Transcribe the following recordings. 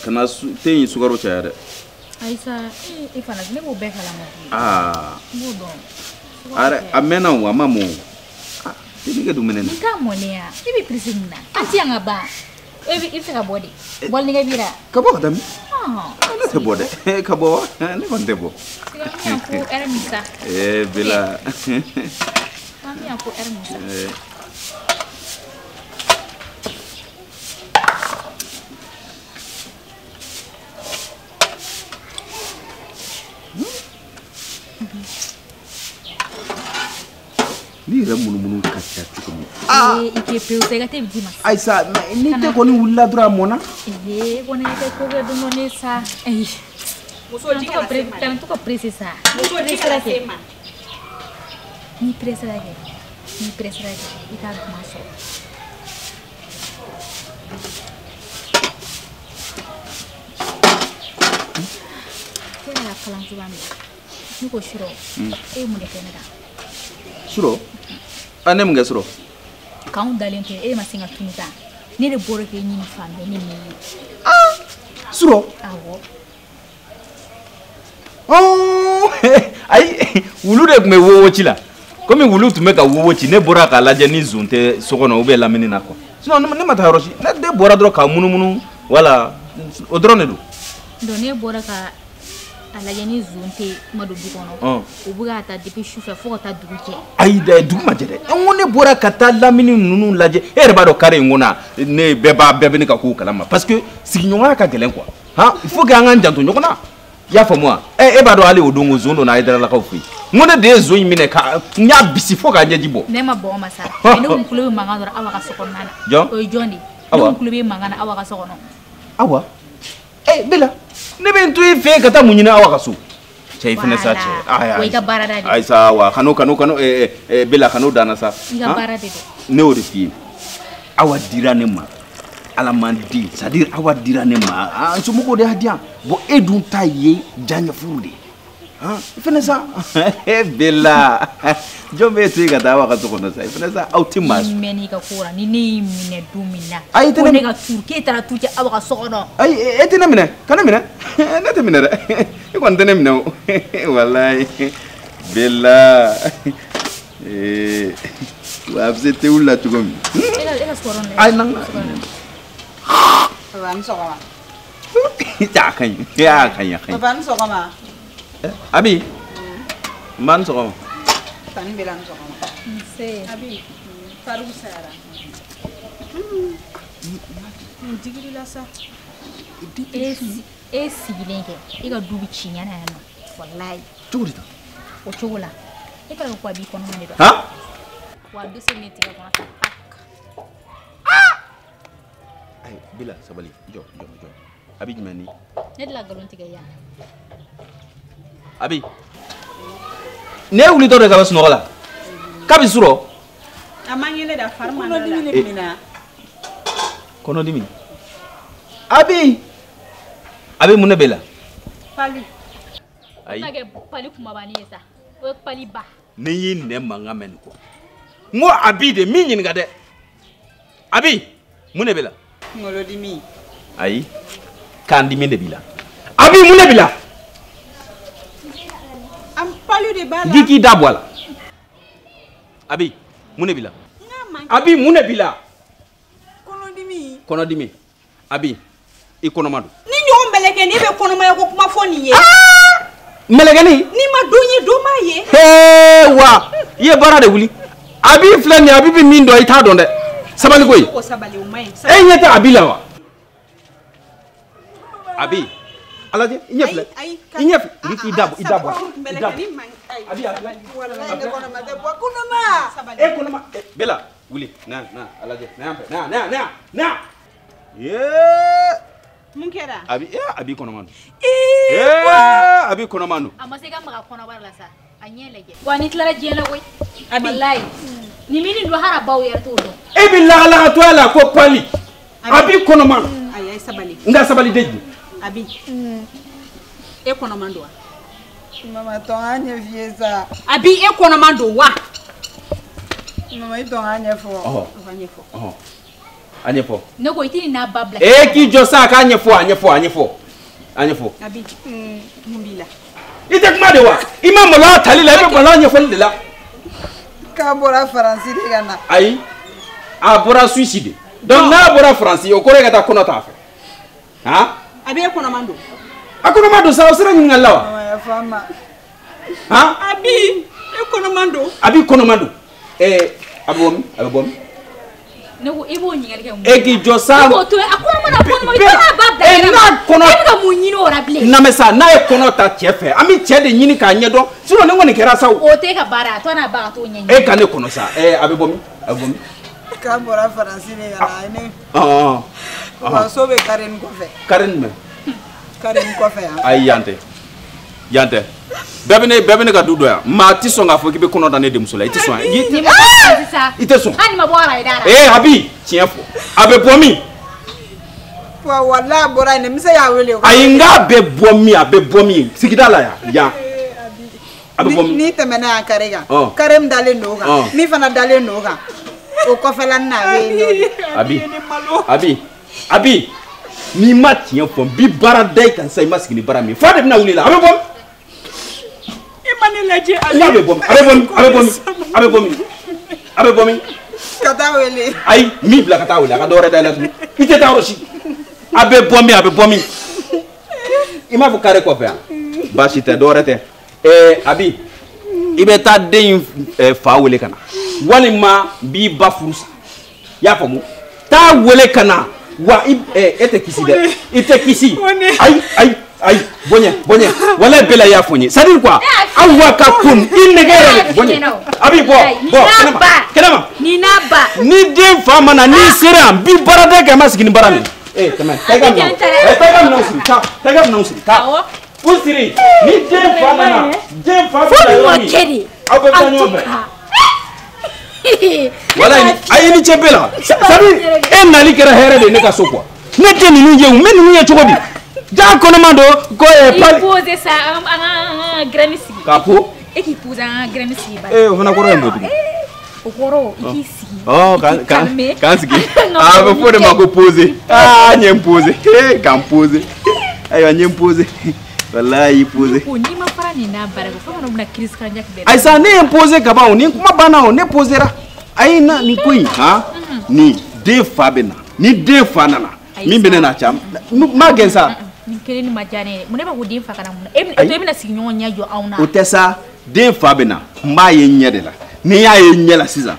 kana te yin sugaro chayare Aisa ifana ne bo beka la mo mo don are amena wa mamo tibi du menene ka mo ne ya tibi prisimna anti anga ba ifi ka body bol ni ga bira ka bo dami ne te bode ka bo ne konte bo mi ko ermisa bila mi ko ermisa ni ra munu kacha tukumi ike peuze ga te bidima Aisa ni te ko ni wulla dura mona koni te ko ga do no sa muso jiga tanto ko precisa muso jiga la sema ni precisa ita maso kera la kalan zubami ni ko shiro mu de kenada suro ane mga suro kaun dalente masinga tunita ni de boro ke ni fambe ni suro awo ay wulu de me wowo chila comme wulu tu me ka wowo chi ne bora ka laje ni zunte sokono ube lamini nako sinon ne mata horoshi ne de bora dro ka munu wala odrone do ne bora ka alaje ni zunte madu dukono ubuga ta depuis choufa fo ta duke ay de duguma jede ngone bora ka ta lamini nunu laje ba do kare ngona ne beba ni ka ku kalama parce que signonga ka gelen quoi il faut que anga janto nyokona ya fa moi ba do ale odongo zondo na idara la ka fu ngone de zo yimine ka nya bisi fo ka nyaji bo ne ma bo masa ne umkulu mangana dora awa ka sokonana o jondi ne umkulu mangana awa ka sokono awa bela ne ben tu fe ka ta munyina awa ka so chai fene sa che ay ga barada de ay sa wa kanu bela kanu dana sa ga barada de ne o de fi awa dira ne ma ala mandi c'est-à-dire awa dira ne ma so mo ko de hadia bo edun taye janya furude fene sa bela jombe tu ga dawa ka so kono sa fene sa autima meni ka kura ni mine dumina ay ko ne ga turke tara tuja awa ka so kono ay etena mine kana mine ne te mine e kon tene mine wallahi bela wa bzete ulla tugomi ela soron ay nang Van sokoma. Ya kan. Van sokoma. Abi. Man sokoma. Tan bilang sokoma. Se. Abi. Faru sara. Digiri la sa. Esi bilenge. Iga dubi chinya na no. Wallahi. Churita. O chogola. Ika ko abi kono mane do. Ha? Wa do se neti ga kono. Ay, bila sabali. Jo. Abi jimani. Net la galon tiga ya. Abi. Ne wuli to de ka basno wala. Kabi suro. Amanyele da farma na la. Kono dimi. Abi munne bela. Pali. Ay. Tage pali kuma bani esa. O pali ba. Ne yin ne manga men ko. Ngo abi de min yin ga de. Abi munne bela. Ngolo dimi. Ayi kandi mine bila abi mune bila am palu de bala giki dabwala abi mune bila abi mune bila kono dimi abi ikono madu ni nyo mbeleke ni be kono ma ko kuma foni ye melegani ni ma donye do ma ye wa ye bara de wuli abi flani abi bi min do ita don de sabali koy ko sabali o mai nyata abi la wa abi alaje inyefle giki dabu idabwa abi kono ma de bo kono ma bela wuli na alaje na ye mun kera abi kono manu abi kono manu amasega maka kono barla sa anyelege wani klara jela koy wallahi ni mini ndo hara baw yer to do billahi la to ala ko pali abi kono manu ay sabali nga sabali deji abi kono mando mama to anya vieza abi kono mando wa mama ito anya fo Anyefo. Ne ko itini na babla. Qui josa ka anyefo. Abi, Mumbila. Ite kuma de wa. Imam la tali la be bala anyefo de la. Ka bora français de gana. Ayi. A bora suicide. Donc na bora français o kore ka ta kono ta fa. Hein? Abi e kono mando. Akono mando sa osira ngala wa. Ya fama. Hein? Abi e kono mando. Abi kono mando. Abom. Ne ko ibo nyingali ke mu. Qui josa. Ko to akona mana kono mo itana babla. Na kono. E ka mu nyino ora ble. Na me sa na e kono ta chefe. Ami che de nyini ka nyedo. Sino ne ngoni kera sa. O te ka bara to na ba to nyenye. Ka ne kono sa. Abebomi. Ka bora français de gana ne. Ah. So be Karen ko fe. Karen me. Karen ko fe. Ay yante. Bebene ka dudo ya. Ma ti so nga fo ki be kono da ne de musola. Ti so. Ni ma sa. Ite so. Ani ma bora idara. Abi, tiens fo. Abebomi. Wa wala bora ne mi se ya wele ko. Ayinga abebomi. Sigida la ya. Abebomi. Ni temena ya karega. Karem dale noga. Mi fana dale noga. O ko fe lan na we no. Abi. Ni ma tiens fo bi bara dai kan sai maskini bara mi. Fa de na wuli la. Abebomi. Abebomi. Kata wele. Ay, mi bla kata wele. Ka dore da la tu. Ite ta roshi. Abebomi. Ima fu kare ko fa. Bashi te dore te. Abi. Ibe ta den fa wele kana. Walima bi ba furusa. Ya famu. Ta wele kana. Wa ete kisi de. Ite kisi. Ay, bonye. Wala bela ya fonye. Ça dit quoi? Awa ka kun inegere bonye. Abi bo. Kenama. Ni na ba. Ni den fama na ni sera bi barade ka maskini barami. Kama. Tagam na usiri. Ta. Usiri. Ni den fama na. Den fama na. Fo kedi. Abe tanyo be. Wala ni ay ni chebela. Sabi nali kera here de ne ka sokwa. Ne teni ni ye men ni ye chogodi. Ja kono mando ko il pose ça en granisi. Kapo? Et qui pose en granisi ba. Hona ko rembo tu. Okoro ikisi. Kan sigi. Ba fo de mako pose. Nyem pose. Kan pose. Ayo nyem pose. Wallahi pose. Ko ni ma fara ni na bara ko fama na Chris kanja ke. Ai sa ne pose ka ba oni kuma bana o ne posera. Ai na ni koyi, Ni de fa bena. Ni de fa nana. Min bene na cham. Ma gensa. Kele ni majane mun ba ko den fa kana mun to e bina sigi nyon nya jo awna o tesa den fa bena mba ye nyede la ni ya ye nyela siza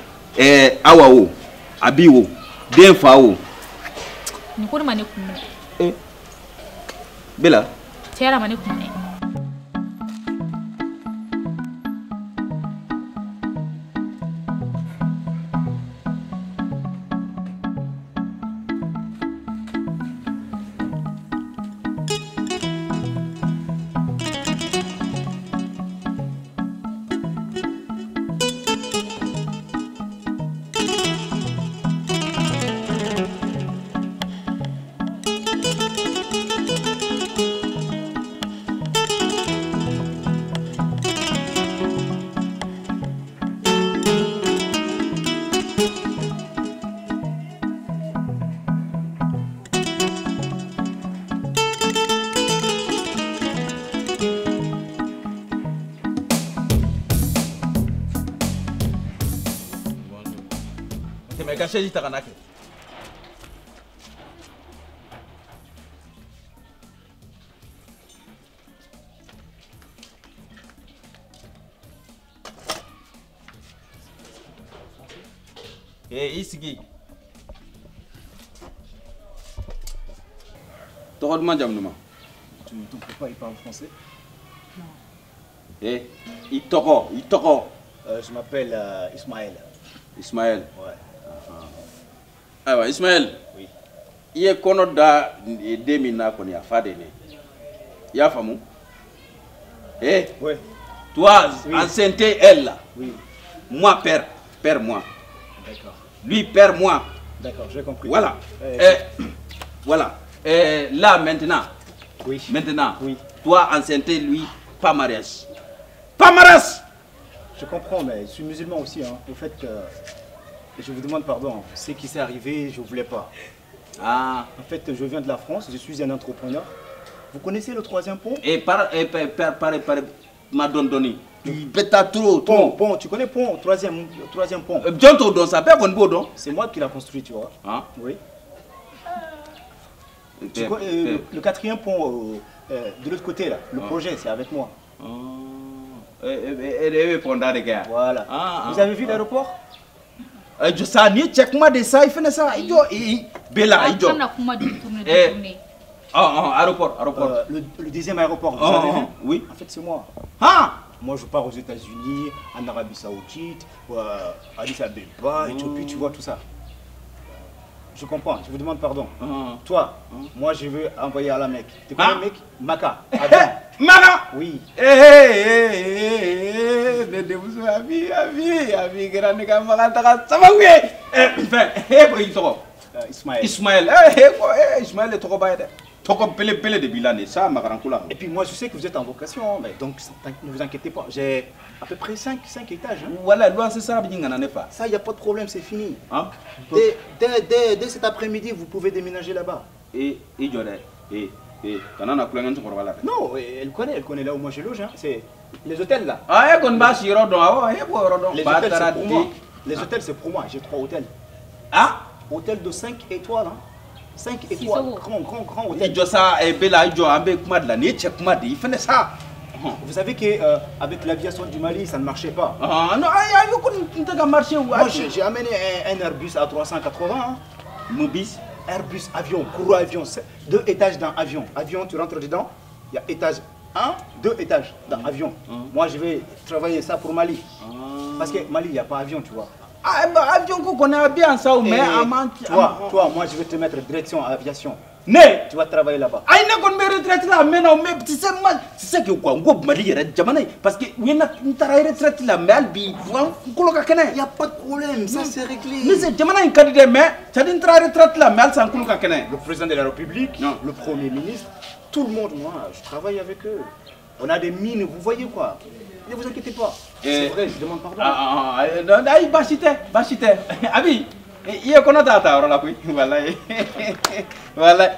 awa wo abi wo den fa wo ni ko mane kumne bela tera mane kumne Caché Taranake. Ici. Tu as demandé à moi. Ton papa il parle français? Non. Il t'aura. Je m'appelle Ismaël. Ismaël. Ouais. Ah Ismaël. Oui. Il est connu da 2000 ans qu'on y a fait des il y a famou. Oui. Toi, oui. enceinte elle là. Oui. Moi père moi. D'accord. Lui père moi. D'accord, j'ai compris. Voilà. Voilà. Là maintenant. Oui. Maintenant. Oui. Toi enceinte lui pas mariage. Pas mariage. Je comprends, mais je suis musulman aussi, hein. Au fait, Je vous demande pardon. Ce qui s'est arrivé, je ne voulais pas. Ah. En fait, je viens de la France, je suis un entrepreneur. Vous connaissez le 3e pont? Et par Madondoni. Trop. Pont, tu connais pont, troisième pont. C'est moi qui l'ai construit, tu vois. Hein? Oui. Le 4e pont de l'autre côté, là, le projet, c'est avec moi. Voilà. Vous avez vu l'aéroport? Je sais, ni check moi de ça, il fait ça. Bella, aéroport. Le deuxième aéroport, vous avez vu? Oui. En fait, c'est moi. Ah! Moi, je pars aux États-Unis, en Arabie Saoudite, à Addis Abeba, Éthiopie, tu vois tout ça. Je comprends, je vous demande pardon. Toi, moi, je veux envoyer à la Mecque. Tu connais le mec? Maka. Maka? Oui. Ismaël. Ismaël est trop bas. Et puis moi je sais que vous êtes en vocation, mais donc ne vous inquiétez pas, j'ai à peu près 5 étages. Hein. Voilà, c'est ça. Ça, il n'y a pas de problème, c'est fini. Hein? Dès cet après-midi, vous pouvez déménager là-bas. Non, elle connaît là où moi je loge. Hein. C'est les hôtels là. Les hôtels c'est pour moi, j'ai 3 hôtels. Ah? Hôtel de 5 étoiles. Hein. 5 étoiles, grand hôtel. Vous savez qu'avec l'aviation du Mali, ça ne marchait pas. Moi, j'ai amené un Airbus A380. Hein. Airbus, avion, courroie avion, 2 étages dans avion. Avion, tu rentres dedans, il y a étage 1, 2 étages dans avion. Moi, je vais travailler ça pour Mali. Parce que Mali, il n'y a pas avion, tu vois. Avion qu'on connaît bien ça, mais toi, moi je vais te mettre direction à aviation. Mais tu vas travailler là-bas. Retraite là, mais non, mais tu sais que quoi, on Mali parce que il y a une retraite là, mais il n'y a pas de problème, ça c'est réglé. Mais c'est Jamana un candidat, mais tu as une retraite là, mais c'est un le président de la République, le premier ministre, tout le monde, moi, je travaille avec eux. On a des mines, vous voyez quoi. Ne vous inquiétez pas. C'est vrai, je demande pardon. Bachite. Abi, il y a qu'on a tata, là, oui. Voilà.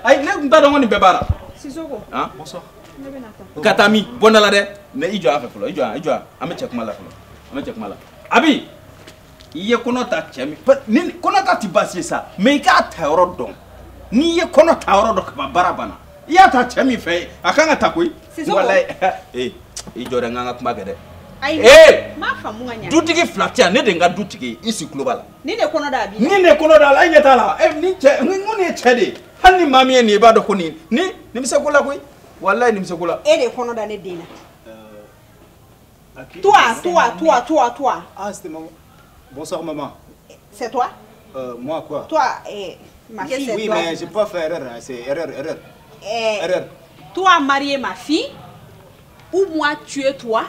Aïe, ne pas dans mon bébara. Sissoko. Hein? Bonsoir. Katami, bonne la de. Mais il doit faire, il doit. Ame check mala. Abi, il y a qu'on a tata, mais qu'on a tata basé ça. Mais il y a tauro don. Ni y a qu'on a tauro don, barabana. Il y a tata, mi fait. A quand a takui. Voilà. Il doit nganga kumagere. Ma famunganya. Dutigi flatia ne denga dutigi isi global. Ni ne kono da bi. Ni ne kono da la nyeta la. Ni che nguni chede. Hani mami ni ba do koni. Ni msekola koi. Wallahi ni msekola. Ne kono da ne dina. Toi. Ah, c'était maman. Bonsoir maman. C'est toi? Moi quoi? Toi ma fille. Oui, mais j'ai pas fait erreur, c'est erreur. Erreur. Toi marier ma fille ou moi tuer toi?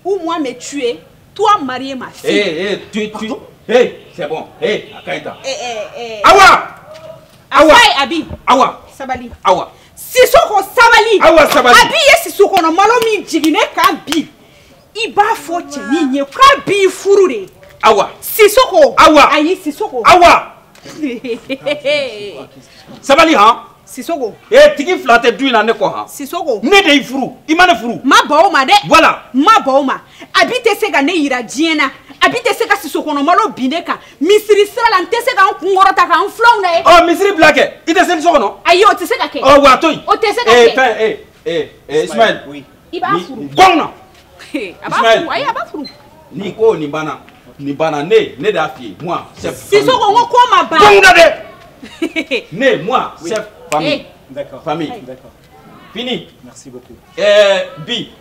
Ou moi me tuer, toi marier ma fille. Tu. C'est bon. Akaita. Awa! Abi. Awa. Sabali. Awa. Sissoko sabali. Awa sabali. Abi ye Sissoko no malo mi jigine ka bi. Iba fo cheni nye ka bi furu de. Awa. Sissoko. Awa. Ayi Sissoko. Awa. Sabali ha? Sissoko. Tigi flatte du na ne ko ha. Sissoko. Ne de furu. Imane furu. Ma ba o ma de. Voilà. Ma ba o ma. Abi te se ga ne yira diena. Abi te se ga Sissoko no malo binde ka. Misiri sala la te se ga ngoro ta ka nflong na e. Oh misiri blague. Ite se Sissoko no? Ayi o te se ga ke. Oh wa toy. O te se ga ke. Ismaël. Oui. Iba furu. Gonna. Aba furu. Ayi aba furu. Ni ko ni bana ne da fi moi chef. Sissoko ngo ko ma ba. Gonna de. Ne moi chef famille. D'accord. Famille. D'accord. Fini. Merci beaucoup. Oui.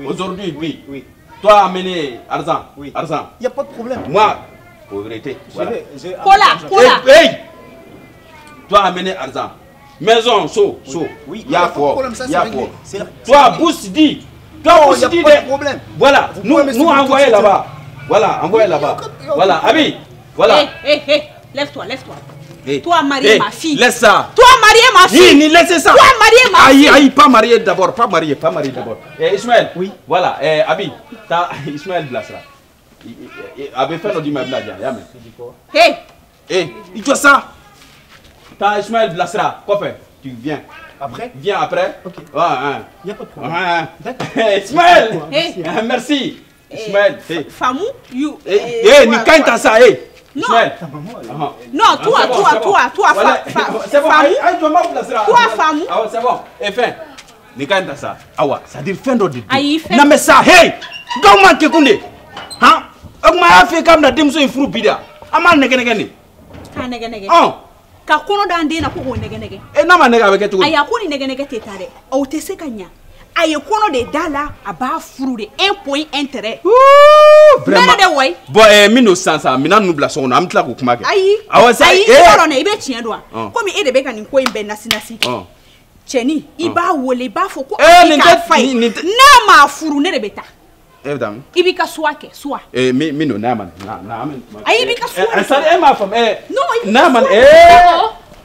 Aujourd'hui, oui. Toi, amener argent. Oui. Argent. Il n'y a pas de problème. Moi, pauvreté. Voilà. Cola. Hey! Toi, amener argent. Maison, Oui. Il y a fort. Toi, Toi, Bousse dit. Toi, Bousse dit. Pas de problème. Voilà. Nous envoyons là-bas. Voilà. Abi. Voilà. Lève-toi. Toi marier ma fille. Laisse ça. Toi marier ma fille. Ni laissez ça. Toi marier ma fille. Aïe, pas marié d'abord. Pas marié d'abord. Ismaël. Oui. Voilà. Abi. Ismaël Blasra. A bɛ fɛn dɔ d'i ma i bɛna diya y'a mɛn. Hey, il doit ça. T'as Ismaël bilasira kɔfɛ tu viens. Après? Viens après. Ok. Ouais, hein. Il n'y a pas de problème. D'accord. Ismaël. Hey. Merci. Ismaël. Famou, you. Ni quand t'as ça, Non. Ismaël. Non, toi, C'est bon. Aïe, tu m'as placé là. Toi, Famou. Ah, c'est bon. Et fin. Ni quand t'as ça. Ah ouais, ça dit fin d'ordre. Aïe, fin. Non mais ça, hey. Comment que kunde? Hein? Ogma fait comme la dimso ifru bida. Amal nege ni. Ka nege. Oh. Ka kono dan de na ko nege. E na ma nege avec tout. Aya ko ni nege te tare. O te se kanya. Aye kono de dala aba furu de 1 point intérêt. Vraiment. De way. Bon mino sansa mina nous blason on am tla ko kuma ke. Ayi. Awa sa ayi ko na ibe tien do. Comme e de be kan ko imbe nasi. Oh. Cheni iba wole ba fo ko ni na ma furu ne de beta. Évidemment. Ibi ka swake swa. Mino na man. Ayi ibi ka swa. Ça ma femme Non, na man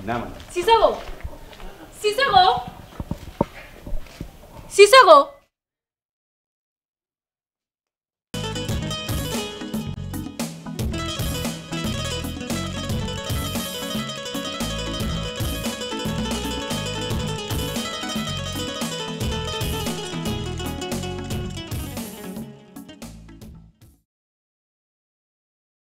na man. Cicero.